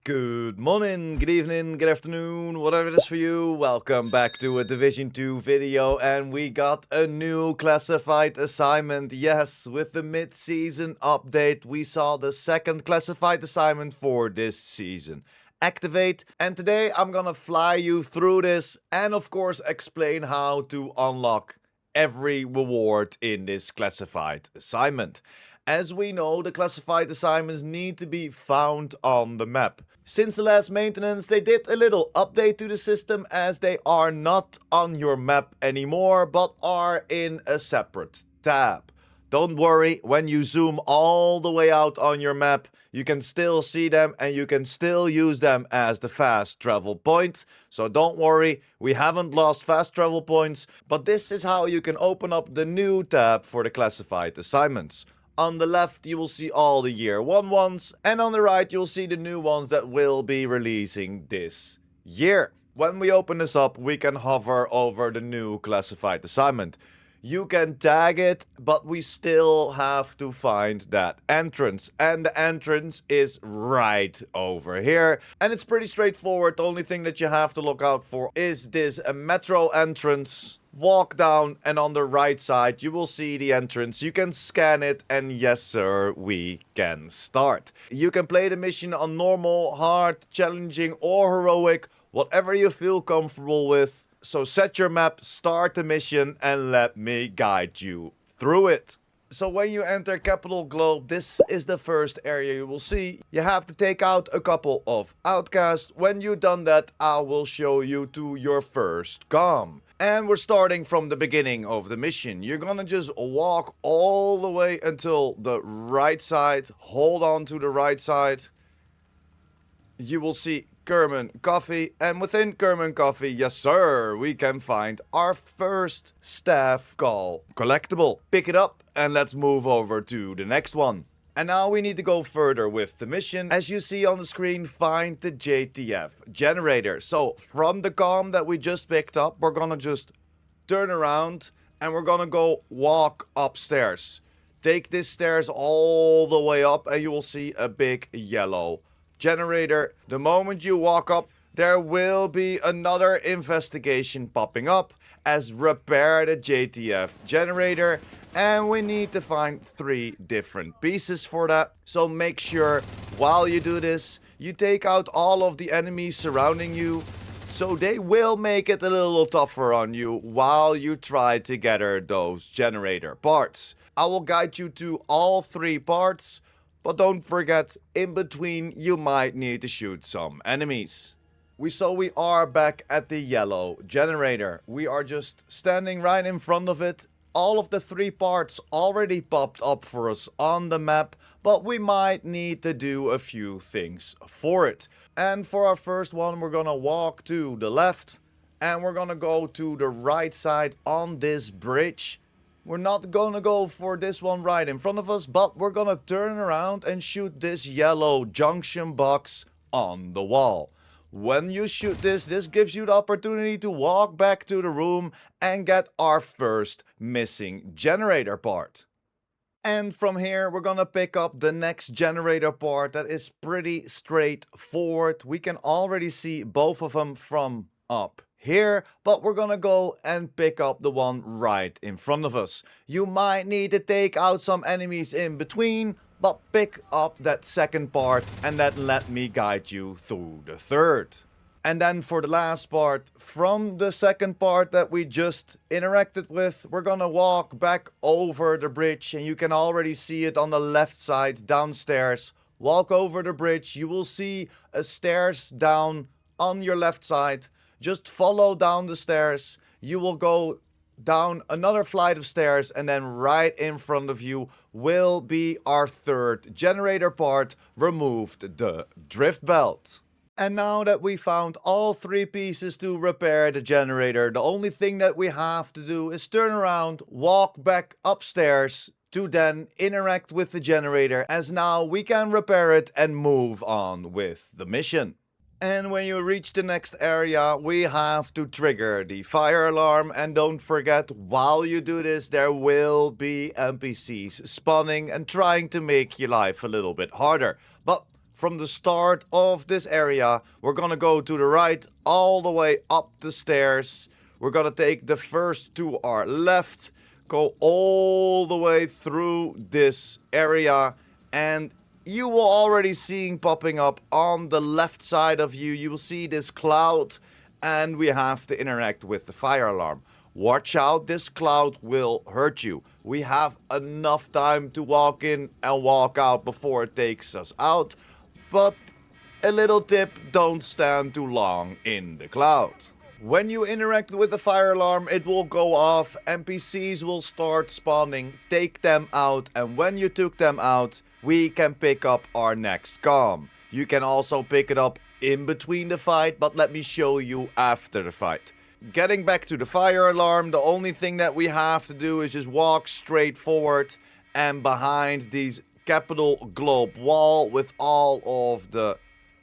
Good morning, good evening, good afternoon, whatever it is for you. Welcome back to a Division 2 video, and we got a new classified assignment. Yes, with the mid-season update, we saw the second classified assignment for this season. Activate, and today I'm gonna fly you through this and of course explain how to unlock every reward in this classified assignment. As we know, the classified assignments need to be found on the map. Since the last maintenance, they did a little update to the system as they are not on your map anymore, but are in a separate tab. Don't worry, when you zoom all the way out on your map, you can still see them and you can still use them as the fast travel point. So don't worry, we haven't lost fast travel points, but this is how you can open up the new tab for the classified assignments. On the left, you will see all the year 1 ones, and on the right, you'll see the new ones that will be releasing this year. When we open this up, we can hover over the new classified assignment. You can tag it, but we still have to find that entrance. And the entrance is right over here. And it's pretty straightforward. The only thing that you have to look out for is this metro entrance. Walk down, and on the right side you will see the entrance. You can scan it, and yes sir, we can start. You can play the mission on normal, hard, challenging or heroic, whatever you feel comfortable with. So set your map, start the mission, and let me guide you through it. So when you enter Capital Globe, this is the first area you will see. You have to take out a couple of outcasts. When you've done that, I will show you to your first Comm. And we're starting from the beginning of the mission. You're gonna just walk all the way until the right side. Hold on to the right side. You will see Comm Coffee, and within Comm Coffee, yes sir, we can find our first staff call collectible. Pick it up and let's move over to the next one. And now we need to go further with the mission. As you see on the screen, find the JTF generator. So from the comm that we just picked up, we're gonna just turn around and we're gonna go walk upstairs. Take this stairs all the way up and you will see a big yellow generator. The moment you walk up, there will be another investigation popping up as repair the JTF generator, and we need to find 3 different pieces for that. So make sure while you do this, you take out all of the enemies surrounding you, so they will make it a little tougher on you while you try to gather those generator parts. I will guide you to all 3 parts. But don't forget, in between you might need to shoot some enemies. We are back at the yellow generator. We are just standing right in front of it. All of the 3 parts already popped up for us on the map, but we might need to do a few things for it. And for our first one, we're gonna walk to the left, and we're gonna go to the right side on this bridge. We're not gonna go for this one right in front of us, but we're gonna turn around and shoot this yellow junction box on the wall. When you shoot this gives you the opportunity to walk back to the room and get our first missing generator part. And from here, we're gonna pick up the next generator part that is pretty straightforward. We can already see both of them from up here, but we're gonna go and pick up the one right in front of us. You might need to take out some enemies in between, but pick up that second part and then let me guide you through the third. And then for the last part, from the second part that we just interacted with, we're gonna walk back over the bridge, and you can already see it on the left side downstairs. Walk over the bridge, you will see a stairs down on your left side. Just follow down the stairs. You will go down another flight of stairs, and then right in front of you will be our third generator part. Removed the drift belt. And now that we found all 3 pieces to repair the generator, the only thing that we have to do is turn around, walk back upstairs to then interact with the generator, as now we can repair it and move on with the mission. And when you reach the next area, we have to trigger the fire alarm. And don't forget, while you do this, there will be NPCs spawning and trying to make your life a little bit harder. But from the start of this area. We're gonna go to the right, all the way up the stairs. We're gonna take the first to our left, go all the way through this area, and you will already see popping up on the left side of you. You will see this cloud, and we have to interact with the fire alarm. Watch out, this cloud will hurt you. We have enough time to walk in and walk out before it takes us out. But a little tip, don't stand too long in the cloud. When you interact with the fire alarm, it will go off, NPCs will start spawning, take them out, and when you took them out, we can pick up our next comm. You can also pick it up in between the fight, but let me show you after the fight. Getting back to the fire alarm, the only thing that we have to do is just walk straight forward, and behind these capital globe wall with all of the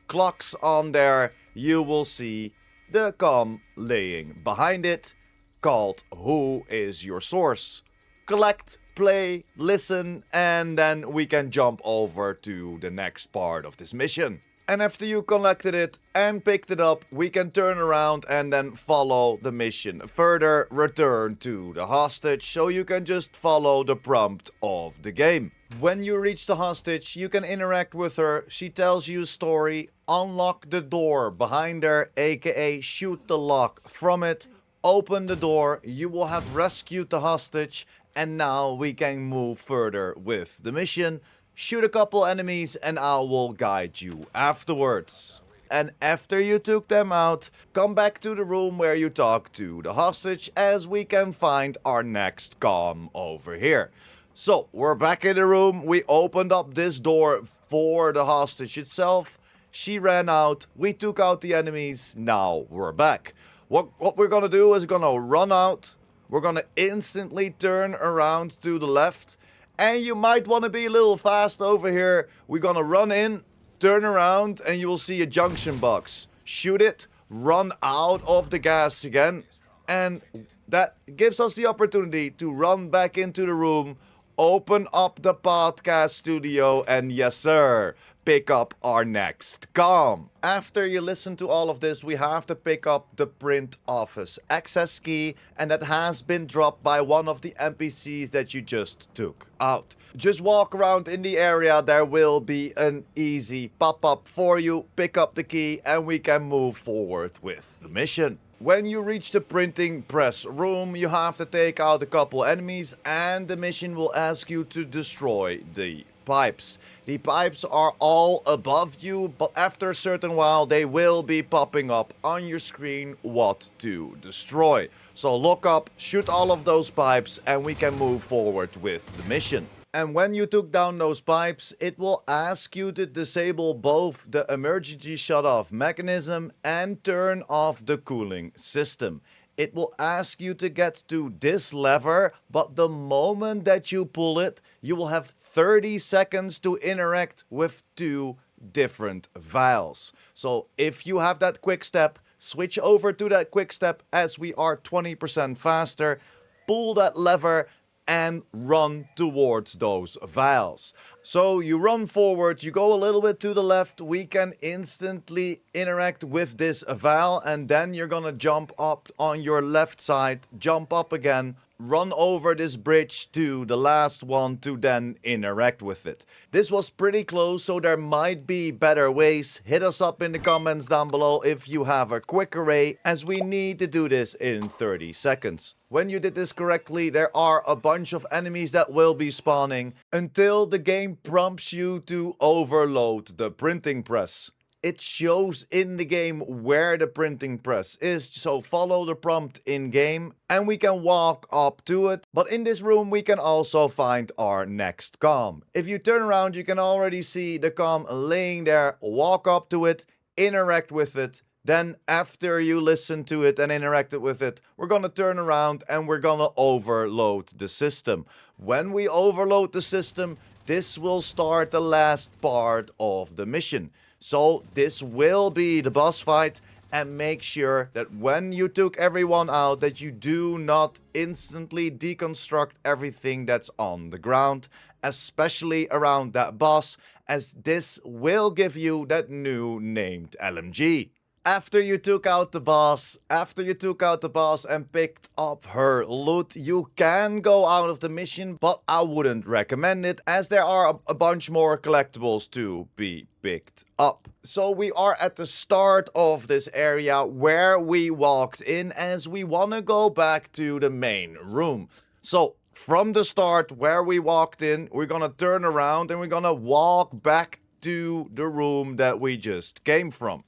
clocks on there, you will see the comm laying behind it, called Who is Your Source? Collect, play, listen, and then we can jump over to the next part of this mission. And after you collected it and picked it up, we can turn around and then follow the mission further, return to the hostage, so you can just follow the prompt of the game. When you reach the hostage, you can interact with her. She tells you a story, unlock the door behind her, aka shoot the lock from it, open the door, you will have rescued the hostage, and now we can move further with the mission. Shoot a couple enemies and I will guide you afterwards. And after you took them out, come back to the room where you talk to the hostage, as we can find our next comm over here. So, we're back in the room. We opened up this door for the hostage itself. She ran out. We took out the enemies. Now we're back. What we're gonna do is gonna run out. We're gonna instantly turn around to the left. And you might want to be a little fast over here. We're gonna run in, turn around, and you will see a junction box. Shoot it, run out of the gas again, and that gives us the opportunity to run back into the room, open up the podcast studio, and yes sir, pick up our next comm. After you listen to all of this, we have to pick up the print office access key, and that has been dropped by one of the NPCs that you just took out. Just walk around in the area, there will be an easy pop-up for you, pick up the key, and we can move forward with the mission. When you reach the printing press room, you have to take out a couple enemies, and the mission will ask you to destroy the pipes. The pipes are all above you, but after a certain while they will be popping up on your screen what to destroy. So look up, shoot all of those pipes, and we can move forward with the mission. And when you took down those pipes, it will ask you to disable both the emergency shut-off mechanism and turn off the cooling system. It will ask you to get to this lever, but the moment that you pull it, you will have 30 seconds to interact with two different vials. So if you have that quick step, switch over to that quick step as we are 20% faster, pull that lever, and run towards those vials. So you run forward, you go a little bit to the left, we can instantly interact with this vial, and then you're gonna jump up on your left side, jump up again, run over this bridge to the last one to then interact with it. This was pretty close, so there might be better ways. Hit us up in the comments down below if you have a quicker way, as we need to do this in 30 seconds. When you did this correctly, there are a bunch of enemies that will be spawning until the game prompts you to overload the printing press. It shows in the game where the printing press is, so follow the prompt in game and we can walk up to it. But in this room we can also find our next comm. If you turn around, you can already see the comm laying there. Walk up to it, interact with it. Then after you listen to it and interacted with it, we're gonna turn around and we're gonna overload the system. When we overload the system, this will start the last part of the mission. So this will be the boss fight, and make sure that when you took everyone out that you do not instantly deconstruct everything that's on the ground, especially around that boss, as this will give you that new named LMG. After you took out the boss, and picked up her loot, you can go out of the mission, but I wouldn't recommend it as there are a bunch more collectibles to be picked up. So we are at the start of this area where we walked in, as we want to go back to the main room. So from the start where we walked in, we're gonna turn around and we're gonna walk back to the room that we just came from.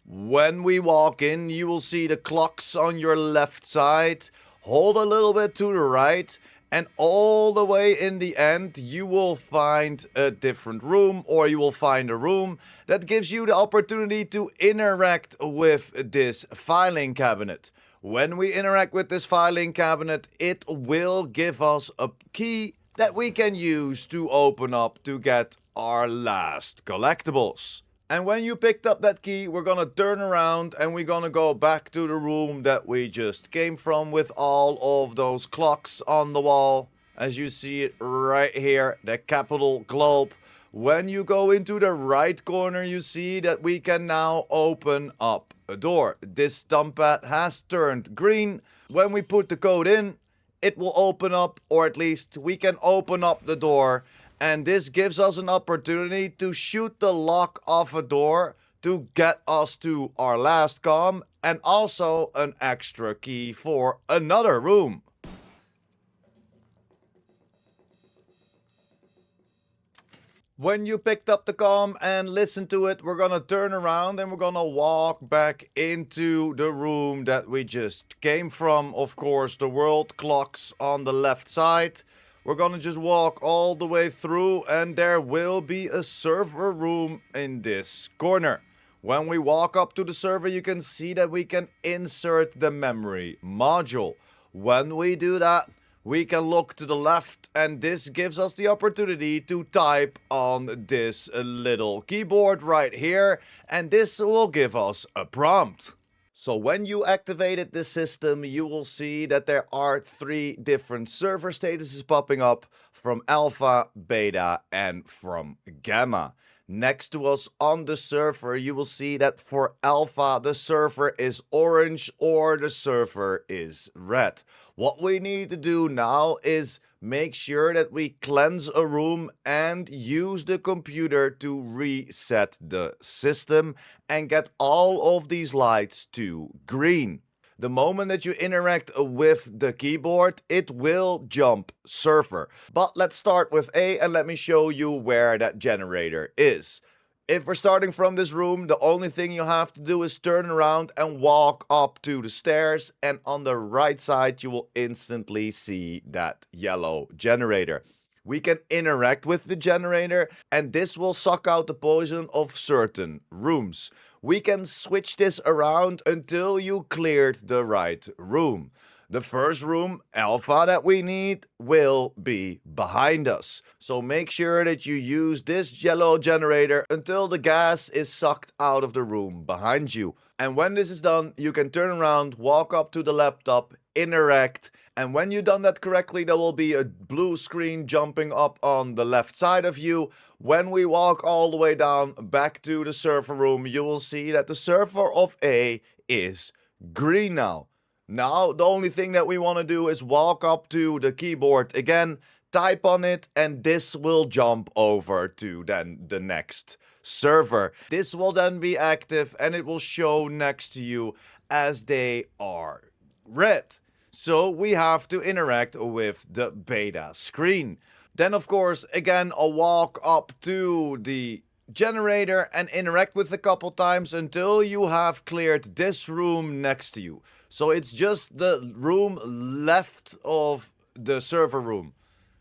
When we walk in, you will see the clocks on your left side. Hold a little bit to the right, and all the way in the end, you will find a different room, or you will find a room that gives you the opportunity to interact with this filing cabinet. When we interact with this filing cabinet, it will give us a key that we can use to open up to get our last collectibles. And when you picked up that key, we're gonna turn around and we're gonna go back to the room that we just came from with all of those clocks on the wall. As you see it right here, the capital globe. When you go into the right corner, you see that we can now open up a door. This thumbpad has turned green. When we put the code in, it will open up, or at least we can open up the door. And this gives us an opportunity to shoot the lock off a door to get us to our last comm, and also an extra key for another room. When you picked up the comm and listened to it, we're gonna turn around and we're gonna walk back into the room that we just came from. Of course, the world clocks on the left side. We're gonna just walk all the way through, and there will be a server room in this corner. When we walk up to the server, you can see that we can insert the memory module. When we do that, we can look to the left, and this gives us the opportunity to type on this little keyboard right here, and this will give us a prompt. So when you activated this system, you will see that there are 3 different server statuses popping up from alpha, beta, and from gamma. Next to us on the server, you will see that for alpha, the server is orange or the server is red. What we need to do now is make sure that we cleanse a room and use the computer to reset the system and get all of these lights to green. The moment that you interact with the keyboard, it will jump server. But let's start with A, and let me show you where that generator is. If we're starting from this room, the only thing you have to do is turn around and walk up to the stairs, and on the right side you will instantly see that yellow generator. We can interact with the generator, and this will suck out the poison of certain rooms. We can switch this around until you cleared the right room. The first room, alpha, that we need will be behind us. So make sure that you use this yellow generator until the gas is sucked out of the room behind you. And when this is done, you can turn around, walk up to the laptop, interact, and when you've done that correctly, there will be a blue screen jumping up on the left side of you. When we walk all the way down back to the server room, you will see that the server of A is green now. Now, the only thing that we want to do is walk up to the keyboard again, type on it, and this will jump over to then the next server. This will then be active and it will show next to you as they are red. So we have to interact with the beta screen. Then, of course, again, a walk up to the generator and interact with a couple times until you have cleared this room next to you. So it's just the room left of the server room.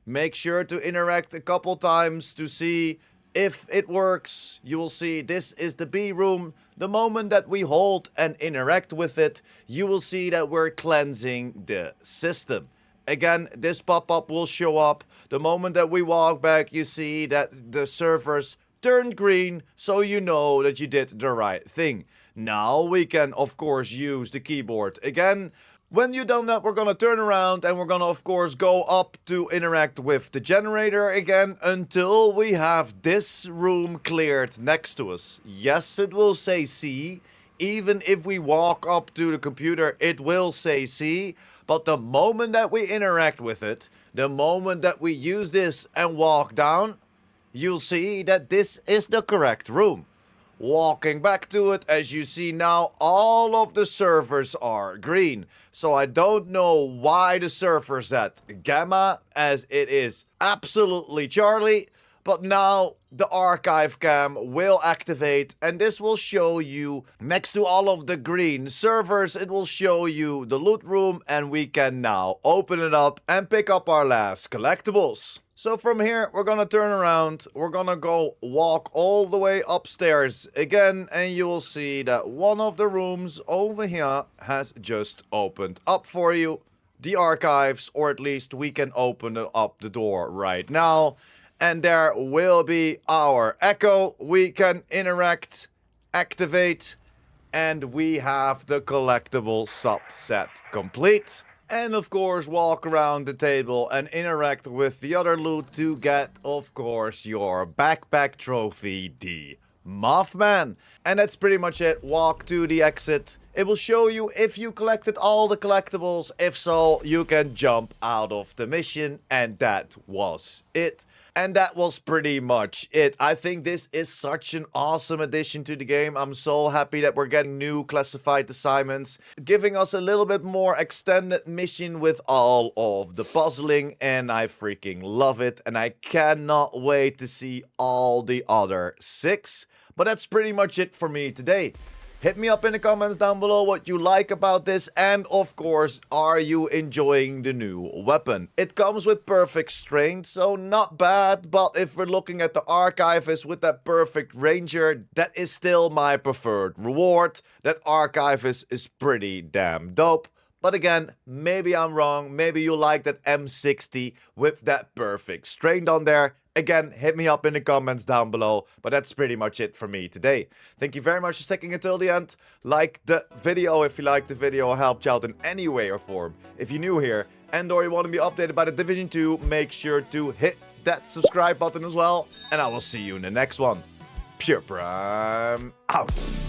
Make sure to interact a couple times to see if it works. You will see this is the B room. The moment that we hold and interact with it, you will see that we're cleansing the system. Again, this pop-up will show up. The moment that we walk back, you see that the servers turned green, so you know that you did the right thing. Now we can, of course, use the keyboard again. When you've done that, we're gonna turn around and we're gonna, of course, go up to interact with the generator again until we have this room cleared next to us. Yes, it will say C. Even if we walk up to the computer, it will say C. But the moment that we interact with it, the moment that we use this and walk down, you'll see that this is the correct room. Walking back to it, as you see now, all of the servers are green. So I don't know why the server's at Gamma, as it is absolutely Charlie. But now the archive cam will activate, and this will show you, next to all of the green servers, it will show you the loot room, and we can now open it up and pick up our last collectibles. So from here, we're gonna turn around, we're gonna go walk all the way upstairs again, and you will see that one of the rooms over here has just opened up for you. The archives, or at least we can open up the door right now. And there will be our echo. We can interact, activate, and we have the collectible subset complete. And of course, walk around the table and interact with the other loot to get, of course, your backpack trophy, the Mothman. And that's pretty much it. Walk to the exit. It will show you if you collected all the collectibles. If so, you can jump out of the mission. And that was it. And that was pretty much it. I think this is such an awesome addition to the game. I'm so happy that we're getting new classified assignments, giving us a little bit more extended mission with all of the puzzling, and I freaking love it. And I cannot wait to see all the other 6. But that's pretty much it for me today. Hit me up in the comments down below what you like about this, and of course, are you enjoying the new weapon? It comes with perfect strength, so not bad, but if we're looking at the archivist with that perfect ranger, that is still my preferred reward. That archivist is pretty damn dope. But again, maybe I'm wrong, maybe you like that M60 with that perfect strength on there. Again, hit me up in the comments down below, but that's pretty much it for me today. Thank you very much for sticking until the end. Like the video if you liked the video or helped you out in any way or form. If you're new here and or you want to be updated by the Division 2, make sure to hit that subscribe button as well. And I will see you in the next one. Pure Prime out.